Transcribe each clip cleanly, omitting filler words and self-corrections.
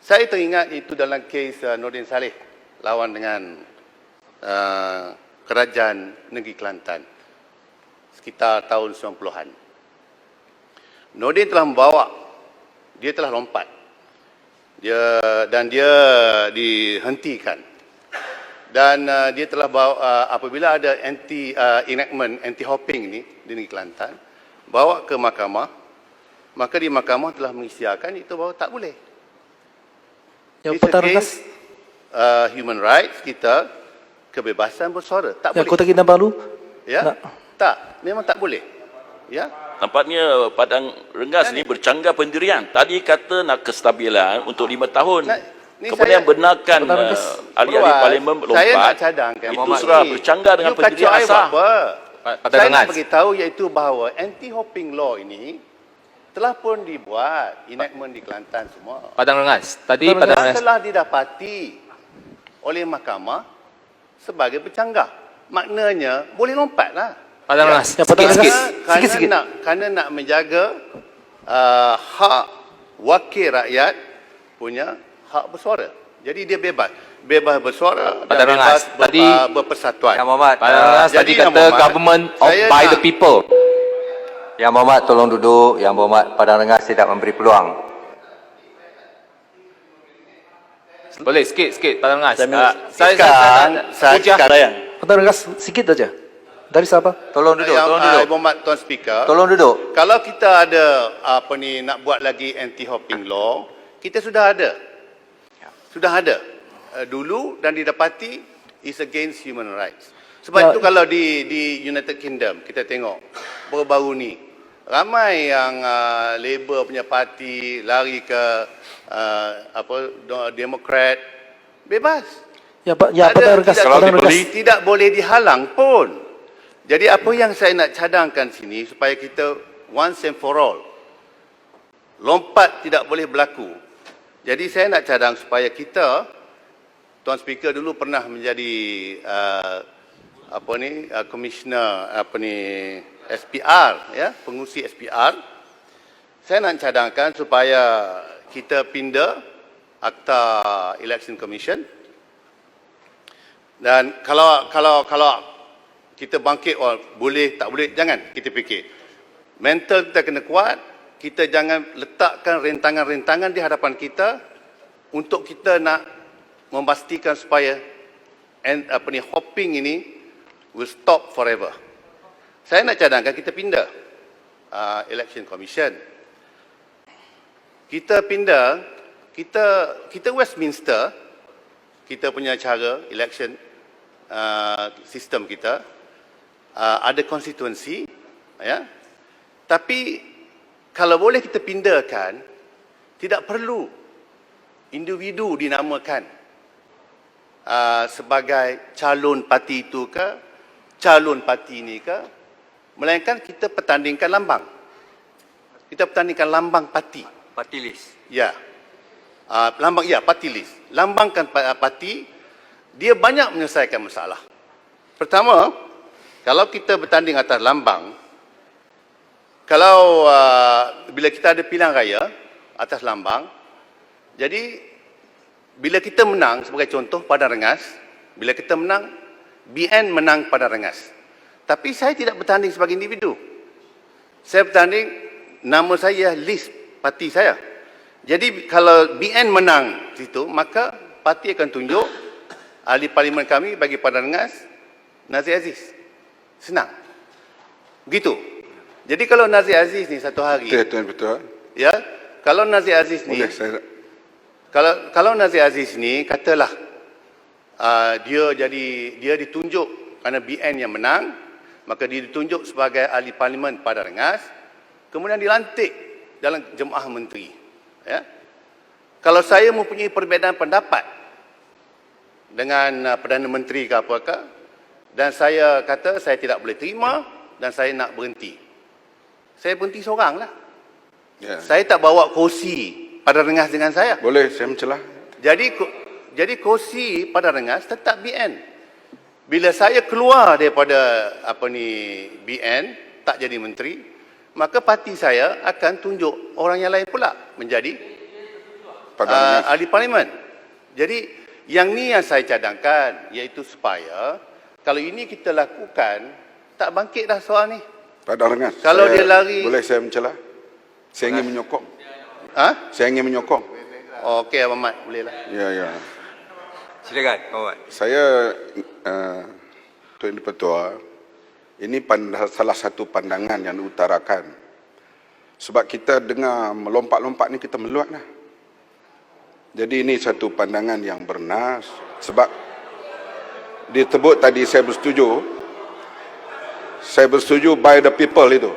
Saya teringat itu dalam kes Nordin Saleh lawan dengan Kerajaan Negeri Kelantan sekitar tahun 90-an. Nordin telah membawa, dia telah lompat. Dia dihentikan. Dan dia telah bawa, apabila ada enactment anti-hopping ni di Negeri Kelantan, bawa ke mahkamah, maka di mahkamah telah mengisytiharkan itu bahawa tak boleh. Yang Petarnas, human rights kita, kebebasan bersuara, tak yang boleh. Kota Kinabalu, Ya, tak, memang tak boleh. Ya, Nampaknya Padang Rengas ni bercanggah pendirian. Tadi kata nak kestabilan untuk 5 tahun. ni Kemudian saya- benarkan ahli-ahli Perluas, parlimen saya nak lompat. cadangkan Itu sudah bercanggah dengan pendirian asas. Saya nak beritahu iaitu bahawa anti-hopping law ini telah pun dibuat, enactment di Kelantan semua. Padang Rengas. Tadi Dan Padang Rengas. telah didapati oleh mahkamah sebagai bercanggah. Maknanya boleh lompatlah. Padang Rengas. Ya, Padang Sikit-sikit. Rengas. Sikit-sikit. Kerana nak menjaga hak wakil rakyat punya hak bersuara. Jadi dia bebas. Bebas bersuara dan Padang bebas Rengas. Tadi berpersatuan. Yang Muhammad, Padang Rengas jadi tadi Yang kata Muhammad, government of saya by nak- the people. Yang Muhammad tolong duduk. Yang Muhammad, Padang Rengas tidak memberi peluang. Boleh sikit-sikit Padang Rengas. Sekarang saya Padang Rengas sikit saja. Dari siapa? Tolong duduk, tolong duduk. Muhammad Tuan Speaker. Tolong duduk. Kalau kita ada nak buat lagi anti-hopping law, kita sudah ada. Sudah ada. Dulu dan didapati is against human rights. Sebab Ya. itu kalau di United Kingdom kita tengok baru-baru ni ramai yang Labour punya parti lari ke Demokrat, bebas. Ya, Pak. Ya, Padang Rengas. Tidak, Padang Rengas. tidak boleh dihalang pun. Jadi apa yang saya nak cadangkan sini supaya kita once and for all, lompat tidak boleh berlaku. Jadi saya nak cadang supaya kita, Tuan Speaker dulu pernah menjadi komisioner SPR, ya, pengurusi SPR. Saya nak cadangkan supaya kita pindah Akta Election Commission. Dan kalau kita bangkit, boleh tak boleh, jangan kita fikir. Mental kita kena kuat, kita jangan letakkan rentangan-rentangan di hadapan kita untuk kita nak memastikan supaya hopping ini will stop forever. Saya nak cadangkan kita pindah Election Commission. Kita pindah, kita Westminster, kita punya cara election sistem kita, ada konstituensi, ya. Tapi kalau boleh kita pindahkan, tidak perlu individu dinamakan sebagai calon parti itu ke, calon parti ini ke, melainkan kita pertandingkan lambang. Kita pertandingkan lambang parti. Party list. Ya. Lambang, ya, party list. Lambangkan parti, dia banyak menyelesaikan masalah. Pertama, kalau kita bertanding atas lambang, kalau bila kita ada pilihan raya atas lambang, jadi bila kita menang, sebagai contoh Padang Rengas, bila kita menang, BN menang Padang Rengas. Tapi saya tidak bertanding sebagai individu. Saya bertanding, nama saya list parti saya. Jadi kalau BN menang situ, maka parti akan tunjuk ahli parlimen kami bagi Padang Rengas, Nazir Aziz. Senang. Begitu. Jadi kalau Nazir Aziz ni satu hari, Tuan betul. ya, kalau Nazir Aziz ni, Boleh saya kalau Nazir Aziz ni katalah dia ditunjuk kerana BN yang menang, maka dia ditunjuk sebagai ahli parlimen Padang Rengas, kemudian dilantik dalam jemaah menteri, ya. Kalau saya mempunyai perbezaan pendapat dengan Perdana Menteri ke apakah, dan saya kata saya tidak boleh terima dan saya nak berhenti, saya berhenti seorang lah. ya. Saya tak bawa kursi Padang Rengas dengan saya. Boleh saya mencelah. Jadi kursi Padang Rengas tetap BN. Bila saya keluar daripada BN, tak jadi menteri, maka parti saya akan tunjuk orang yang lain pula menjadi. ahli parlimen. Jadi yang ni yang saya cadangkan, iaitu supaya kalau ini kita lakukan, tak bangkit dah soal ni. Padang Rengas. Kalau dia lari- Boleh saya mencela? Saya ingin menyokong. Ha? Saya ingin menyokong. Okey, Abang Mat, bolehlah. Ya. Silakan, Muhammad. Saya, Tuan Di-Pertua, ini salah satu pandangan yang diutarakan. Sebab kita dengar melompat-lompat ni kita meluat lah. Jadi ini satu pandangan yang bernas. Sebab disebut tadi saya bersetuju by the people itu.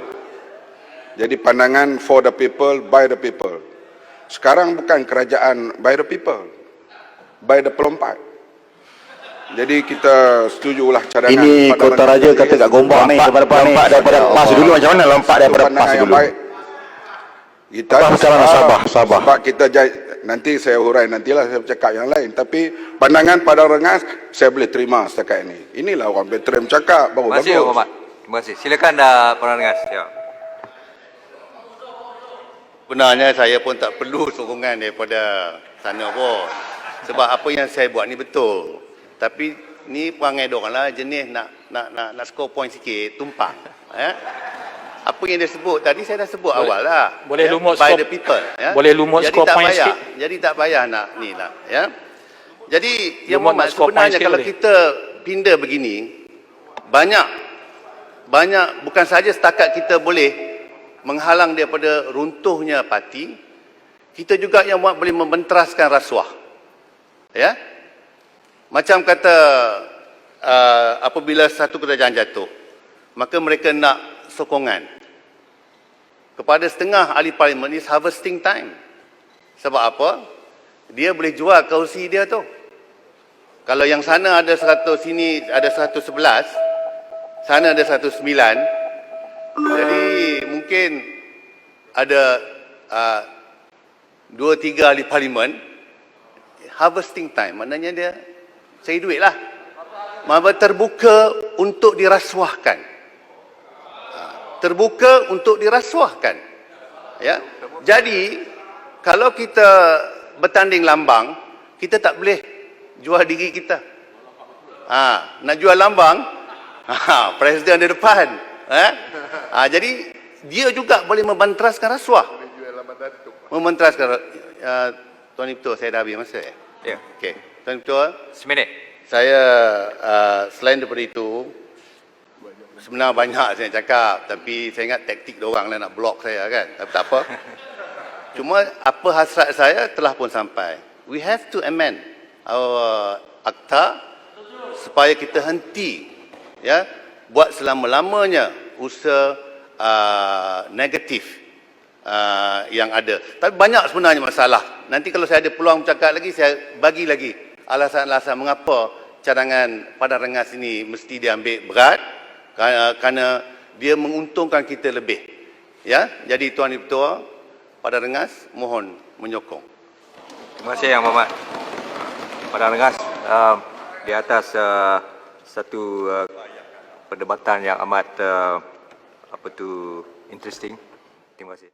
Jadi pandangan for the people, by the people. Sekarang bukan kerajaan by the people, by the pelompat. Jadi kita setujulah cadangan. Ini Padang Kota Rengas. Raja kata kat Gombak ni lompat daripada PAS dulu, macam mana lompat Satu daripada pandangan PAS yang dulu? baik. Kita Apa sekarang Sabah? Sebab kita nanti saya hurai nantilah saya cakap yang lain. Tapi pandangan Padang Rengas saya boleh terima setakat ini. Inilah orang veteran cakap baru Terima kasih, bagus. Muhammad. Terima kasih. Silakan Padang Rengas. Ya. Sebenarnya saya pun tak perlu sokongan daripada sana pun. Sebab apa yang saya buat ni betul. Tapi ni perangai diorang lah, jenis nak score point sikit, tumpang. Ya? Apa yang dia sebut tadi saya dah sebut awal lah. boleh lumut by score- the people. Ya? boleh lumut Jadi score tak point payah, sikit. Jadi tak payah nak ni lah. Ya? Jadi yang Lumut Muhammad, nak score point sebenarnya sikit kalau boleh. kita pindah begini, banyak bukan saja setakat kita boleh menghalang daripada runtuhnya parti, kita juga yang boleh mementeraskan rasuah. Ya? Macam kata apabila satu kerajaan jatuh, maka mereka nak sokongan. Kepada setengah ahli parlimen is harvesting time. Sebab apa? Dia boleh jual kerusi dia tu. Kalau yang sana ada 100, sini ada 111, sana ada 109, jadi mungkin ada 2-3 ahli parlimen harvesting time. Maknanya dia cari duit lah. Maka terbuka untuk dirasuahkan. Terbuka untuk dirasuahkan. Ya. Jadi kalau kita bertanding lambang, kita tak boleh jual diri kita. Nak jual lambang, presiden di depan. Jadi dia juga boleh mementeraskan rasuah. Mementeraskan Tuan Di-Pertua, saya dah habis masa. Ya. Okey. Tuan Di-Pertua, Seminit. saya selain daripada itu, sebenarnya banyak saya nak cakap, tapi saya ingat taktik diorang lah nak block saya kan. Tapi tak apa. Cuma apa hasrat saya telah pun sampai. We have to amend our akta supaya kita henti ya buat selama-lamanya usaha negatif yang ada. Tapi banyak sebenarnya masalah. Nanti kalau saya ada peluang bercakap lagi, saya bagi lagi alasan-alasan mengapa cadangan Padang Rengas ini mesti diambil berat, kerana dia menguntungkan kita lebih. Ya, jadi Tuan Di-Pertua, Padang Rengas mohon menyokong. Terima kasih Yang Muhammad. Padang Rengas di atas satu perdebatan yang amat interesting. Terima kasih.